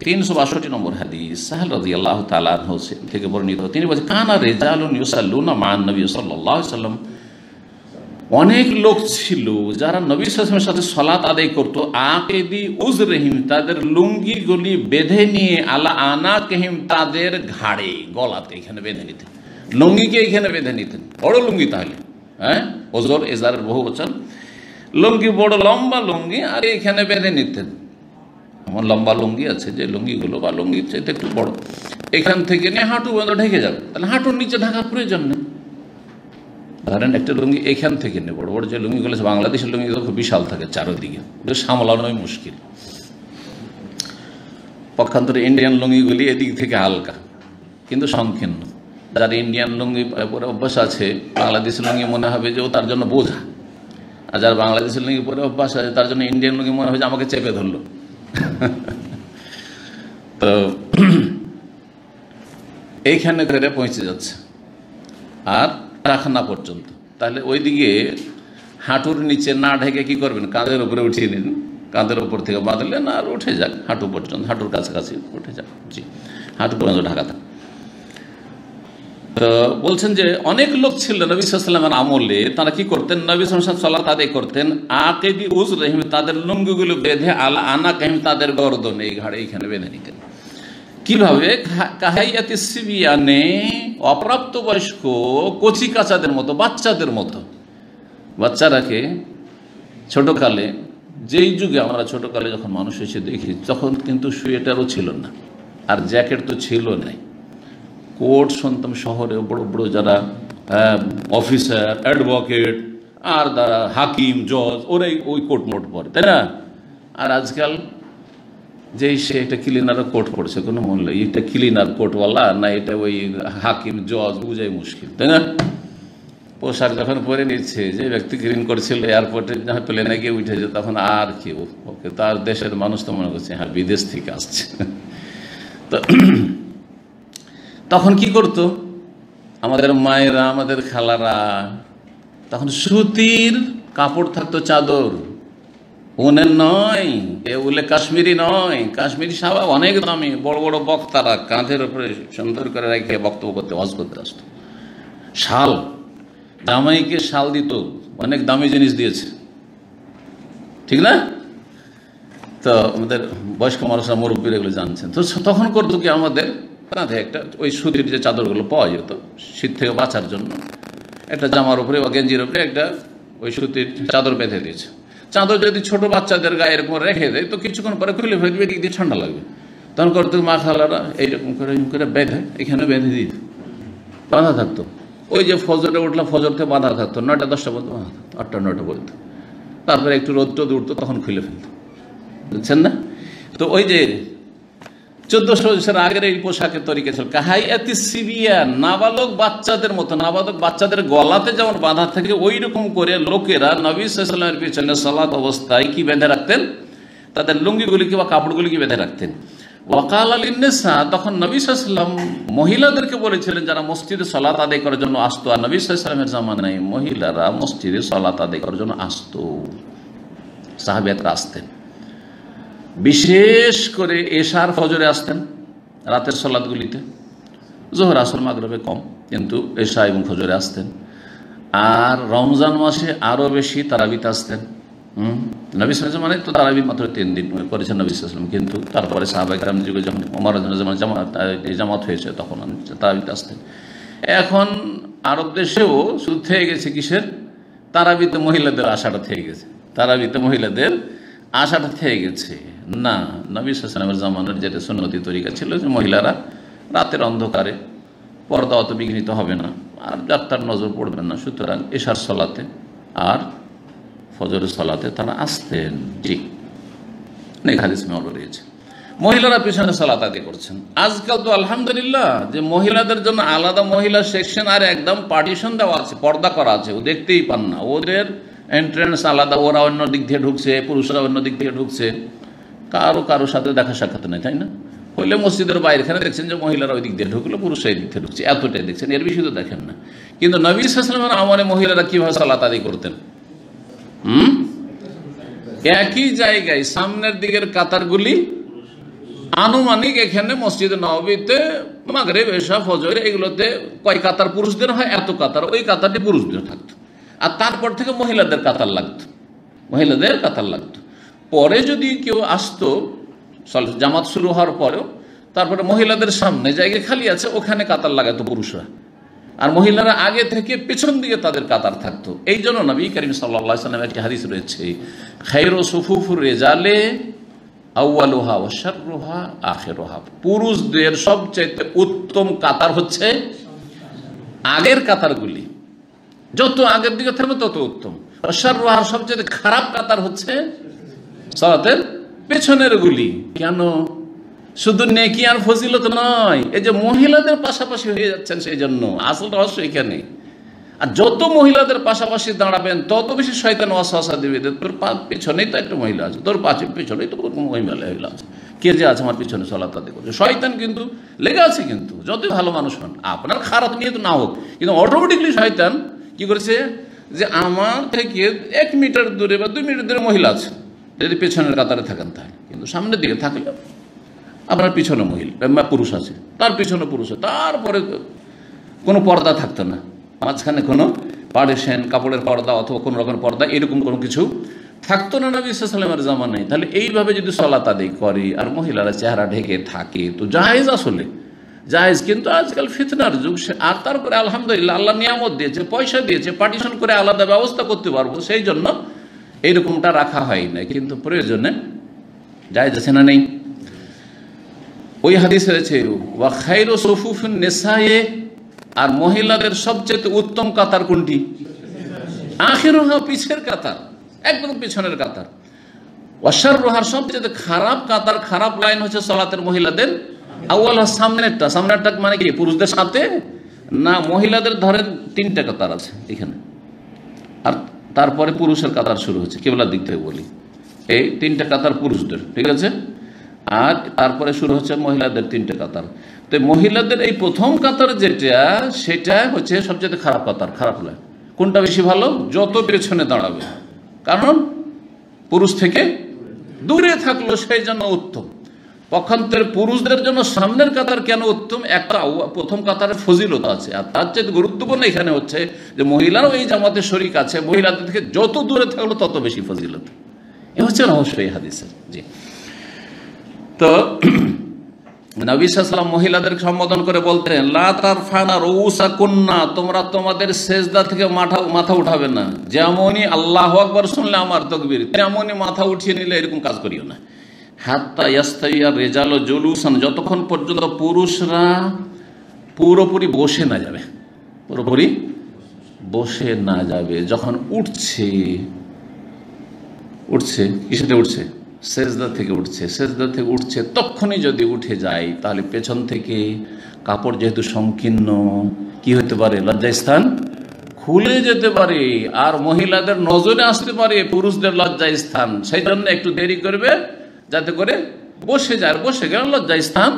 362 নম্বর হাদিস, সাহেল রাদিয়াল্লাহু তাআলা আনহু থেকে বর্ণিত। তিনি বলেন, কানা রিজালুন ইউসাল্লুনা মা'আন নবী সাল্লাল্লাহু আলাইহি ওয়াসাল্লাম, অনেক লোক ছিল যারা নবী সাল্লাল্লাহু আলাইহি ওয়াসাল্লামের সাথে সালাত আদায় করত। আকিদি উজরিহিম, তাদের লুঙ্গিগুলি বেঁধে নিয়ে, আলা আনাকিহিম, তাদের ঘাড়ে, গলাতে এখানে বেঁধে নিতেন। লুঙ্গিকে এখানে বেঁধে নিতেন, বড় লুঙ্গি, তাহলে হ্যাঁ ওজর এজারের বহু বচন, লুঙ্গি বড় লম্বা লুঙ্গি, আর এখানে বেঁধে নিতেন। আমার লম্বা লুঙ্গি আছে, যে লুঙ্গিগুলো বা লুঙ্গির চাইতে একটু বড়, এখান থেকে নিয়ে হাঁটু পর্যন্ত ঢেকে যাবে, তাহলে হাঁটুর নিচে ঢাকার প্রয়োজন নেই। ধরেন একটা লুঙ্গি এখান থেকে নিয়ে, বড় বড় যে লুঙ্গিগুলো আছে, বাংলাদেশের লুঙ্গিগুলো খুব বিশাল থাকে চারোদিকে, সামলানোই মুশকিল। পক্ষান্তরে ইন্ডিয়ান লুঙ্গিগুলি এদিক থেকে হালকা কিন্তু সংকীর্ণ। যার ইন্ডিয়ান লুঙ্গি পরে অভ্যাস আছে, বাংলাদেশের লুঙ্গি মনে হবে যে ও তার জন্য বোঝা, আর যার বাংলাদেশের লুঙ্গি পরে অভ্যাস আছে তার জন্য ইন্ডিয়ান লুঙ্গি মনে হয় যে আমাকে চেপে ধরলো। তো এইখানে করে পৌঁছে যাচ্ছে আর টাখানা পর্যন্ত, তাহলে ওইদিকে হাঁটুর নিচে না ঢেকে কি করবেন, কাঁধের উপরে উঠিয়ে নিন, কাঁধের উপর থেকে বাঁধলেন আর উঠে যাক হাঁটু পর্যন্ত, হাঁটুর কাছাকাছি উঠে যাক, জি হাঁটু পর্যন্ত ঢাকা থাক। তো বলছেন যে অনেক লোক ছিল নবী সাল্লাল্লাহু আলাইহি ওয়াসাল্লামের আমলে, তারা কি করতেন, নবী সাল্লাল্লাহু আলাইহি ওয়াসাল্লাম সালাত আদায় করতেন, আকিদি উজরিহিম, তাদের লুঙ্গিগুলো বেঁধে, আলা আনাকিহিম, তাদের গর্দন, এই ঘাড়ে এইখানে বেঁধে নিতেন। কিভাবে, কাহাইয়াতি সিবিয়ানে, অপ্রাপ্তবয়স্ক কচি কাচাদের মতো, বাচ্চাদের মতো। বাচ্চারাকে ছোটকালে, যেই যুগে আমরা ছোটকালে যখন মানুষ এসে দেখি, তখন কিন্তু সোয়েটারও ছিল না আর জ্যাকেট তো ছিল নাই। কোট শুনতাম শহরে, বড় বড় যারা অফিসার, অ্যাডভোকেট আর যারা হাকিম, জজ, ওরাই ওই কোট মোট পরে, তাই না? আর আজকাল যেই সে এটা ক্লিনার কোট পড়ছে, কোনো মূল্য, এটা ক্লিনার কোটওয়ালা না এটা ওই হাকিম জজ, বুঝাই মুশকিল, তাই না? পোশাক যখন পরে নিচ্ছে, যে ব্যক্তি ক্লিন করছিল এয়ারপোর্টে যখন প্লেনে গিয়ে উঠেছে, তখন আর কি ওকে তার দেশের মানুষ তো মনে করছে হ্যাঁ বিদেশ থেকে আসছে। তো তখন কি করতো আমাদের মায়েরা, আমাদের খালারা, তখন সুতির কাপড় থাকতো, চাদর, উনের নয়, এগুলো কাশ্মীরি নয়, কাশ্মীরি সাবা অনেক দামি, বড় বড় বক্তারা কাঁধের উপরে সুন্দর করে রেখে বক্তব্য করতে, ওয়াজ করতে আসতো। শাল, জামাইকে শাল দিত, অনেক দামি জিনিস দিয়েছে, ঠিক না? তো আমাদের বয়স্ক মানুষরা, মুরব্বীরা এগুলো জানছেন। তো তখন করতো কি, আমাদের কাঁধে একটা ওই সুতির যে চাদরগুলো পাওয়া যেত শীত থেকে বাঁচার জন্য, একটা জামার উপরে বা গেঞ্জির উপরে একটা ওই সুতির চাদর বেঁধে দিয়েছে। চাদর যদি ছোট বাচ্চাদের গায়ে এরকম রেখে দেয় তো কিছুক্ষণ পরে খুলে ফেলবে, এদিক দিয়ে ঠান্ডা লাগবে, তখন করতো মা খালারা এইরকম করে বেঁধে এখানে বেঁধে দিত, বাঁধা থাকতো। ওই যে ফজরে উঠলাম, ফজর থেকে বাঁধা থাকতো, 9টা 10টা পর্যন্ত বাঁধা থাকতো, 8টা 9টা পর্যন্ত, তারপরে একটু রোদ টোদ উঠতো, তখন খুলে ফেলতো, বুঝছেন না? তো ওই যে 1400 বছর আগের এই পোশাকের তরিকা ছিল কাহাইয়াতি সিবিয়া, নাবালক বাচ্চাদের মতো। নাবালক বাচ্চাদের গলাতে যেমন বাঁধা থাকে, ওই রকম করে লোকেরা নবী সাল্লাল্লাহু আলাইহি ওয়াসাল্লামের পিছনে সালাত অবস্থায় কি বেঁধে রাখতেন, তাদের লুঙ্গিগুলিকে বা কাপড়গুলিকে বেঁধে রাখতেন। ওয়াকাল আলিন্নেসা, তখন নবী সাল্লাল্লাহু আলাইহি ওয়াসাল্লাম মহিলাদেরকে বলেছিলেন, যারা মসজিদে সালাত আদায় করার জন্য আসতো, আর নবী সাল্লাল্লাহু আলাইহি ওয়াসাল্লামের জামানায় মহিলারা মসজিদে সালাত আদায় করার জন্য আসতো, সাহাবিয়াতরা আসতেন। বিশেষ করে এশার ফজরে আসতেন, রাতের সালাতগুলিতে, জোহর আসর মাগরিবে কম, কিন্তু এশা এবং ফজরে আসতেন। আর রমজান মাসে আরও বেশি তারাবিতে আসতেন। নবী সাল্লাল্লাহু আলাইহি ওয়াসাল্লাম মানে তো তারাবি মাত্র 3 দিন করেছেন নবী সাল্লাল্লাহু আলাইহি ওয়াসাল্লাম, কিন্তু তারপরে সাহাবায়ে কেরামের যুগে যখন ওমর রাদিয়াল্লাহু আনহু জামাত হয়েছে, তখন তারাবিতে আসতেন। এখন আরব দেশেও শুরু থেকে গেছে কিসের, তারাবিতে মহিলাদের আশাটা থেকে গেছে, তারাবিতে মহিলাদের আশাটা থেকে গেছে। না, নবী সাল্লাল্লাহু আলাইহি ওয়াসাল্লামের জামানার যেটা সুন্নতি তরিকা ছিল যে মহিলারা রাতের অন্ধকারে, পর্দা অত বিঘ্নিত হবে না আর যাত্রার নজর পড়বেন না, সুতরাং এশার সলাতে আর ফজরের সলাতে তারা আসতেন। জি, নেক হাদিস মেমর রয়েছে, মহিলারা পিছনে সালাত আদায় করছেন। আজকাল তো আলহামদুলিল্লাহ যে মহিলাদের জন্য আলাদা মহিলা সেকশন আর একদম পার্টিশন দেওয়া আছে, পর্দা করা আছে, ও দেখতেই পান না, ওদের এন্ট্রেন্স আলাদা, ওরা অন্য দিক দিয়ে ঢুকছে, পুরুষরা অন্য দিক দিয়ে ঢুকছে, কারো সাথে দেখা সাক্ষাৎ নেই, তাই না? হইলে মসজিদের বাইরেখানে দেখছেন যে মহিলারা ওই দিক দিয়ে ঢুকলো, পুরুষরা এই দিক দিয়ে ঢুকছে, এতটাই দেখছেন, এর বেশি তো দেখেন না। কিন্তু নবী সাল্লাল্লাহু আলাইহি ওয়াসাল্লামের আমলে মহিলারা কিভাবে সালাত আদায় করতেন, একই জায়গায় সামনের দিকের কাতারগুলি আনুমানিক এখানে মসজিদে নববীতে মাগরিব এশা ফজর এগুলোতে কয় কাতার পুরুষদের হয়, এত কাতার, ওই কাতারটি পুরুষদের থাকতো। আর তারপর থেকে মহিলাদের কাতার লাগতো, মহিলাদের কাতার লাগতো। পরে যদি কেউ আসতো জামাত শুরু হওয়ার পরেও, তারপরে মহিলাদের সামনে জায়গা খালি আছে, ওখানে কাতার লাগাতো পুরুষরা, আর মহিলারা আগে থেকে পেছন দিকে তাদের কাতার থাকতো। এই জন্য নবী করিম সাল্লাল্লাহু আলাইহি ওয়াসাল্লামের একটি হাদিস রয়েছে, খায়রু সুফুফুর রিজালে আউয়ালুহা ওয়া শাররুহা আখিরুহা, পুরুষদের সবচেয়ে উত্তম কাতার হচ্ছে আগের কাতারগুলি, যত আগের দিকে থাকবে তত উত্তম। ওয়া শাররুহা, সবচেয়ে খারাপ কাতার হচ্ছে সালাতের পেছনের গুলি। কেন? শুধু নেকি আর ফজিলত নয়, এই যে মহিলাদের পাশাপাশি হয়ে যাচ্ছেন সেই জন্য, আসল রহস্য এখানে। আর যত মহিলাদের পাশাপাশি দাঁড়াবেন তত বেশি শয়তান ওয়াসওয়াসা দিবে, তোর পেছনেই তো একটা মহিলা আছে, তোর পেছনেই তো মহিলা আছে, কে যে আছে আমার পিছনে সালাত আদায় করছে। শয়তান কিন্তু লেগে আছে, কিন্তু যতই ভালো মানুষ হন, আপনার খারাপ নিয়ে তো না হোক, কিন্তু অটোমেটিকলি শয়তান কি করেছে যে আমার থেকে 1 মিটার দূরে বা 2 মিটার দূরে মহিলা আছে, যদি পেছনের কাতারে থাকেন তাহলে। কিন্তু সামনের দিকে থাকলে আপনার পিছনে মহিলা পুরুষ আছে, তার পিছনে পুরুষ আছে, তারপরে কোনো পর্দা থাকতো না, মাঝখানে কোনো পার্টিশন, কাপড়ের পর্দা অথবা কোনো রকমের পর্দা, এরকম কোনো কিছু থাকতো না নবী সাল্লাল্লাহু আলাইহি ওয়াসাল্লামের জামানায়। তাহলে এইভাবে যদি সালাত আদায় করে আর মহিলারা চেহারা ঢেকে থাকে তো জায়েজ, আসলে জায়েজ। কিন্তু আজকাল ফিতনার যুগ, আর তারপরে আলহামদুলিল্লাহ আল্লাহ নিয়ামত দিয়েছে, পয়সা দিয়েছে, পার্টিশন করে আলাদা ব্যবস্থা করতে পারবো, সেই জন্য এইরকমটা রাখা হয় না, কিন্তু প্রয়োজনে জায়েজ আছে না নেই? ওই হাদিস রয়েছে ওয়া খায়রু সুফুফিন নিসায়ে, আর মহিলাদের সবচেয়ে উত্তম কাতার কোনটি? আখিরুহা, পিছের কাতার, একদম পিছনের কাতার। ওয়া শাররুহা, সবচেয়ে খারাপ কাতার, খারাপ লাইন হচ্ছে সালাতের মহিলাদের আউয়ালুহা, সামনেরটা। সামনেরটা মানে কি পুরুষদের সাথে না, মহিলাদের ধরেন 3টা কাতার আছে এখানে, আর তারপরে পুরুষের কাতার শুরু হচ্ছে, কিবলার দিক থেকে বলি, এই 3টা কাতার পুরুষদের, ঠিক আছে, আর তারপরে শুরু হচ্ছে মহিলাদের 3টে কাতার। তো মহিলাদের এই প্রথম কাতার যেটা, সেটা হচ্ছে সবচেয়ে খারাপ কাতার, খারাপ লাইন। কোনটা বেশি ভালো? যত পেছনে দাঁড়াবে, কারণ পুরুষ থেকে দূরে থাকলো সেই জন্য উত্তম। পক্ষান্তরে পুরুষদের জন্য সামনের কাতার কেন উত্তম? একটা প্রথম কাতারের ফজিলত আছে, আর তার চেয়ে গুরুত্বপূর্ণ এখানে হচ্ছে যে মহিলারও এই জামাতে শরীক আছে, মহিলাদের থেকে যত দূরে থাকলো তত বেশি ফজিলত। এ হচ্ছে রহস্য এই হাদিসের। জি, তো নবী সাল্লাল্লাহু আলাইহি ওয়াসাল্লাম মহিলাদের সম্বোধন করে বলতেন, লা তারফানা রুউসাকুন্না, তোমরা তোমাদের সেজদা থেকে মাথা উঠাবে না, যেমনই আল্লাহু আকবার শুনলে আমার তাকবীর তেমনই মাথা উঠিয়ে নিলে এরকম কাজ করিও না। হাত্তা ইয়াস্তাইয়া রিজালু জুলুসান, যতক্ষণ পর্যন্ত পুরুষরা পুরোপুরি বসে না যাবে, পুরোপুরি বসে না যাবে। যখন উঠছে কিসেতে উঠছে? সেজদা থেকে উঠছে, সেজদা থেকে উঠছে, তখনই যদি উঠে যায় তাহলে পেছন থেকে কাপড় যেহেতু সংকীর্ণ, কি হতে পারে? লজ্জাস্থান খুলে যেতে পারে, আর মহিলাদের নজরে আসতে পারে পুরুষদের লজ্জাস্থান। সেই জন্য একটু দেরি করবে যাতে করে বসে যায়, বসে গেলে লজ্জাস্থান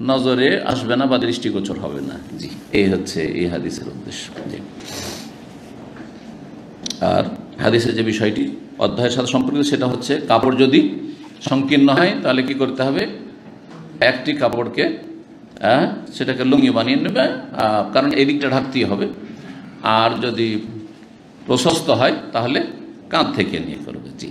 নজরে আসবে না বা দৃষ্টিগোচর হবে না। জি, এই হচ্ছে এই হাদিসের উদ্দেশ্য। জি, আর হাদিসের যে বিষয়টি অধ্যায়ের সাথে সম্পর্কিত সেটা হচ্ছে কাপড় যদি সংকীর্ণ হয় তাহলে কি করতে হবে? একটি কাপড়কে সেটাকে লুঙ্গি বানিয়ে নেবে, কারণ এই দিকটা ঢাকতেই হবে। আর যদি প্রশস্ত হয় তাহলে কাঁধ থেকে নিয়ে করবে। জি।